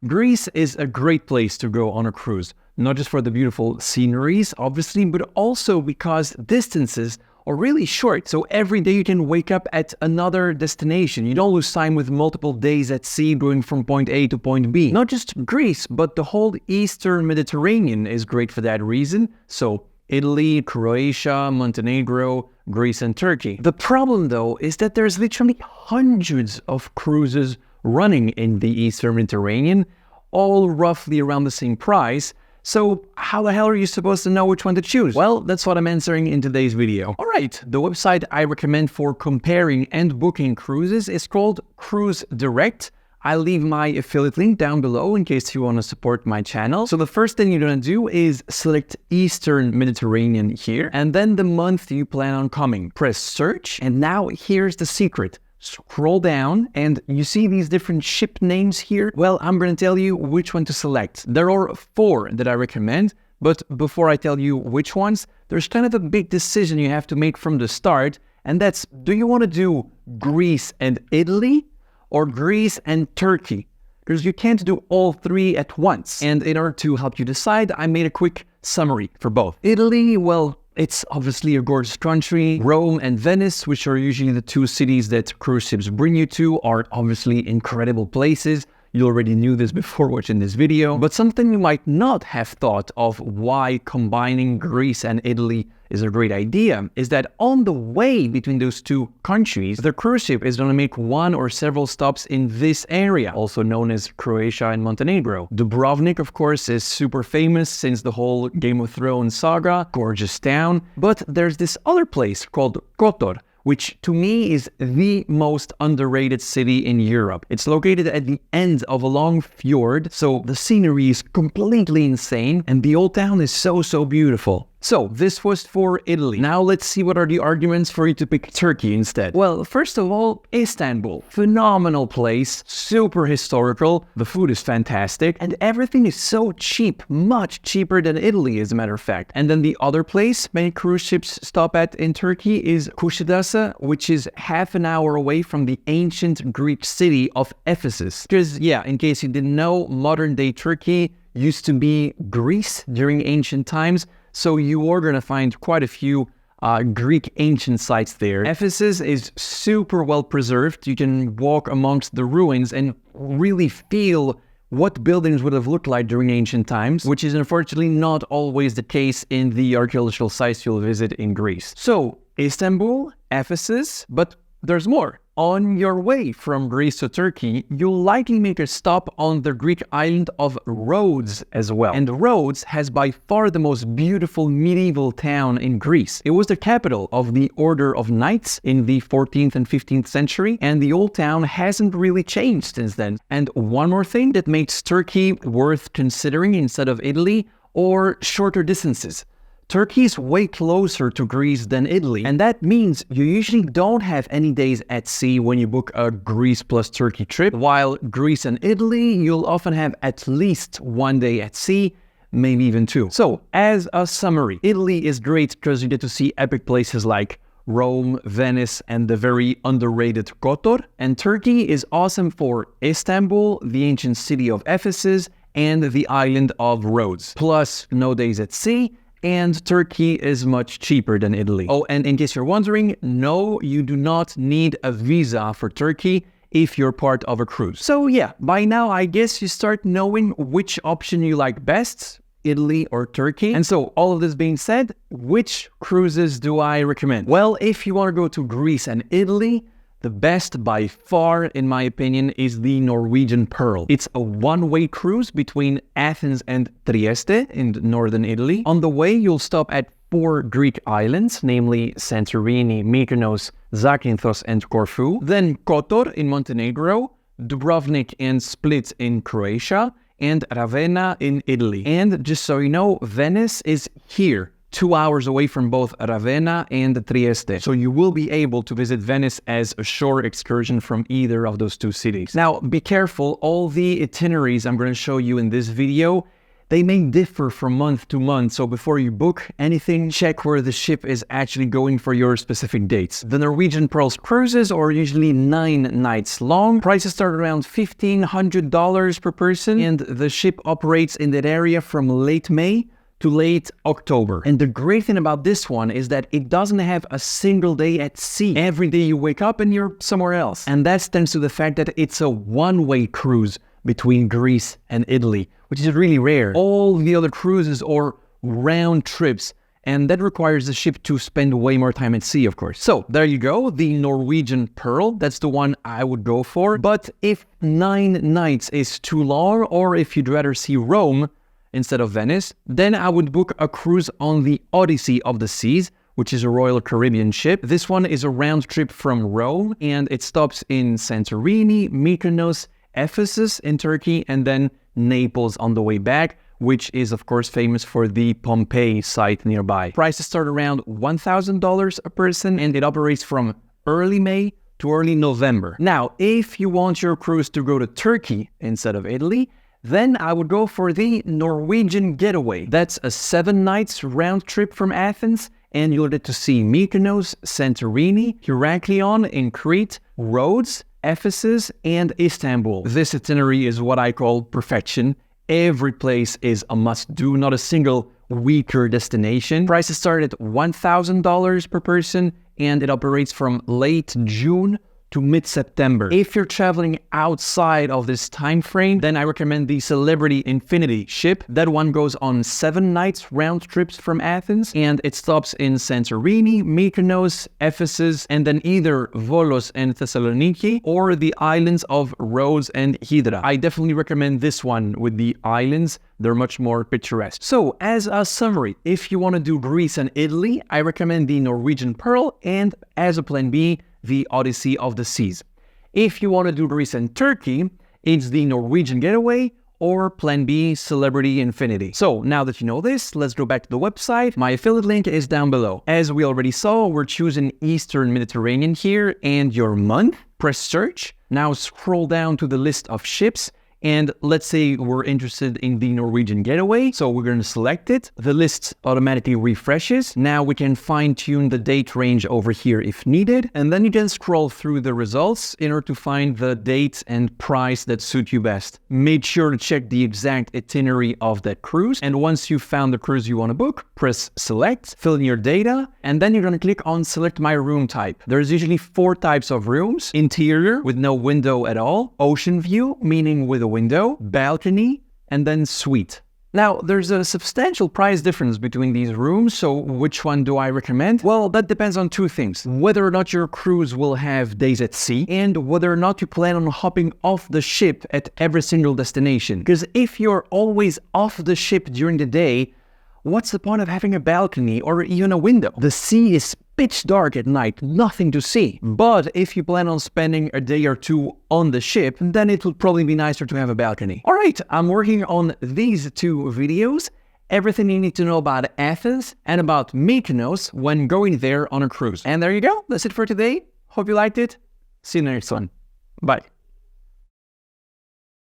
Greece is a great place to go on a cruise, not just for the beautiful sceneries, obviously, but also because distances are really short. So every day you can wake up at another destination. You don't lose time with multiple days at sea going from point A to point B. Not just Greece, but the whole Eastern Mediterranean is great for that reason. So Italy, Croatia, Montenegro, Greece, and Turkey. The problem, though, is that there's literally hundreds of cruises running in the Eastern Mediterranean, all roughly around the same price. So how the hell are you supposed to know which one to choose? Well, that's what I'm answering in today's video. Alright, the website I recommend for comparing and booking cruises is called Cruise Direct. I'll leave my affiliate link down below in case you want to support my channel. So the first thing you're going to do is select Eastern Mediterranean here, and then the month you plan on coming. Press search, and now here's the secret. Scroll down and you see these different ship names here. Well, I'm going to tell you which one to select. There are 4 that I recommend, but before I tell you which ones, there's kind of a big decision you have to make from the start, and that's, do you want to do Greece and Italy or Greece and Turkey? Because you can't do all 3 at once. And in order to help you decide, I made a quick summary for both. Italy, well, it's obviously a gorgeous country. Rome and Venice, which are usually the 2 cities that cruise ships bring you to, are obviously incredible places. You already knew this before watching this video, but something you might not have thought of why combining Greece and Italy is a great idea is that on the way between those 2 countries, the cruise ship is going to make 1 or several stops in this area, also known as Croatia and Montenegro. Dubrovnik, of course, is super famous since the whole Game of Thrones saga, gorgeous town, but there's this other place called Kotor, which to me is the most underrated city in Europe. It's located at the end of a long fjord, so the scenery is completely insane, and the old town is so beautiful. So, this was for Italy. Now let's see what are the arguments for you to pick Turkey instead. Well, first of all, Istanbul. Phenomenal place, super historical, the food is fantastic, and everything is so cheap, much cheaper than Italy as a matter of fact. And then the other place many cruise ships stop at in Turkey is Kuşadası, which is half an hour away from the ancient Greek city of Ephesus. Because, yeah, in case you didn't know, modern day Turkey used to be Greece during ancient times, so you are going to find quite a few Greek ancient sites there. Ephesus is super well preserved. You can walk amongst the ruins and really feel what buildings would have looked like during ancient times, which is unfortunately not always the case in the archaeological sites you'll visit in Greece. So, Istanbul, Ephesus, but there's more. On your way from Greece to Turkey, you'll likely make a stop on the Greek island of Rhodes as well. And Rhodes has by far the most beautiful medieval town in Greece. It was the capital of the Order of Knights in the 14th and 15th century, and the old town hasn't really changed since then. And one more thing that makes Turkey worth considering instead of Italy, or shorter distances. Turkey is way closer to Greece than Italy, and that means you usually don't have any days at sea when you book a Greece plus Turkey trip, while Greece and Italy, you'll often have at least 1 day at sea, maybe even 2. So, as a summary, Italy is great because you get to see epic places like Rome, Venice, and the very underrated Kotor, and Turkey is awesome for Istanbul, the ancient city of Ephesus, and the island of Rhodes, plus no days at sea, and Turkey is much cheaper than Italy. Oh, and in case you're wondering, no, you do not need a visa for Turkey if you're part of a cruise. So yeah, by now I guess you start knowing which option you like best, Italy or Turkey. And so all of this being said, which cruises do I recommend? Well, if you want to go to Greece and Italy, the best by far, in my opinion, is the Norwegian Pearl. It's a one-way cruise between Athens and Trieste in northern Italy. On the way, you'll stop at 4 Greek islands, namely Santorini, Mykonos, Zakynthos, and Corfu. Then Kotor in Montenegro, Dubrovnik and Split in Croatia, and Ravenna in Italy. And just so you know, Venice is here, 2 hours away from both Ravenna and Trieste. So you will be able to visit Venice as a shore excursion from either of those 2 cities. Now, be careful, all the itineraries I'm going to show you in this video, They may differ from month to month, so before you book anything, check where the ship is actually going for your specific dates. The Norwegian Pearl's cruises are usually 9 nights long. Prices start around $1,500 per person, and the ship operates in that area from late May to late October. And the great thing about this one is that it doesn't have a single day at sea. Every day you wake up and you're somewhere else. And that's thanks to the fact that it's a one-way cruise between Greece and Italy, which is really rare. All the other cruises are round trips, and that requires the ship to spend way more time at sea, of course. So there you go, the Norwegian Pearl. That's the one I would go for. But if 9 nights is too long, or if you'd rather see Rome instead of Venice, then I would book a cruise on the Odyssey of the Seas, which is a Royal Caribbean ship. This one is a round trip from Rome, and it stops in Santorini, Mykonos, Ephesus in Turkey, and then Naples on the way back, which is of course famous for the Pompeii site nearby. Prices start around $1,000 a person, and it operates from early May to early November. Now, if you want your cruise to go to Turkey instead of Italy, then I would go for the Norwegian Getaway. That's a 7 nights round trip from Athens, and you'll get to see Mykonos, Santorini, Heraklion in Crete, Rhodes, Ephesus, and Istanbul. This itinerary is what I call perfection. Every place is a must-do, not a single weaker destination. Prices start at $1,000 per person, and it operates from late June to mid-September. If you're traveling outside of this time frame, then I recommend the Celebrity Infinity ship. That one goes on 7 nights round trips from Athens, and it stops in Santorini, Mykonos, Ephesus, and then either Volos and Thessaloniki or the islands of Rhodes and Hydra. I definitely recommend this one with the islands. They're much more picturesque. So as a summary, if you want to do Greece and Italy, I recommend the Norwegian Pearl, and as a plan B, the Odyssey of the Seas. If you want to do Greece and Turkey, it's the Norwegian Getaway, or plan B, Celebrity Infinity. So now that you know this, let's go back to the website. My affiliate link is down below. As we already saw, we're choosing Eastern Mediterranean here, and your month, press search. Now scroll down to the list of ships, and let's say we're interested in the Norwegian Getaway, so we're going to select it. The list automatically refreshes. Now we can fine-tune the date range over here if needed, and then you can scroll through the results in order to find the date and price that suit you best. Make sure to check the exact itinerary of that cruise, and once you've found the cruise you want to book, press select, fill in your data, and then you're going to click on select my room type. There's usually 4 types of rooms: interior with no window at all, ocean view, meaning with a window, balcony, and then suite. Now, there's a substantial price difference between these rooms, so which one do I recommend? Well, that depends on 2 things. Whether or not your cruise will have days at sea, and whether or not you plan on hopping off the ship at every single destination. Because if you're always off the ship during the day, what's the point of having a balcony or even a window? The sea is pitch dark at night, nothing to see. But if you plan on spending a day or 2 on the ship, then it would probably be nicer to have a balcony. Alright, I'm working on these 2 videos. Everything you need to know about Athens and about Mykonos when going there on a cruise. And there you go, that's it for today. Hope you liked it. See you in the next one. Bye.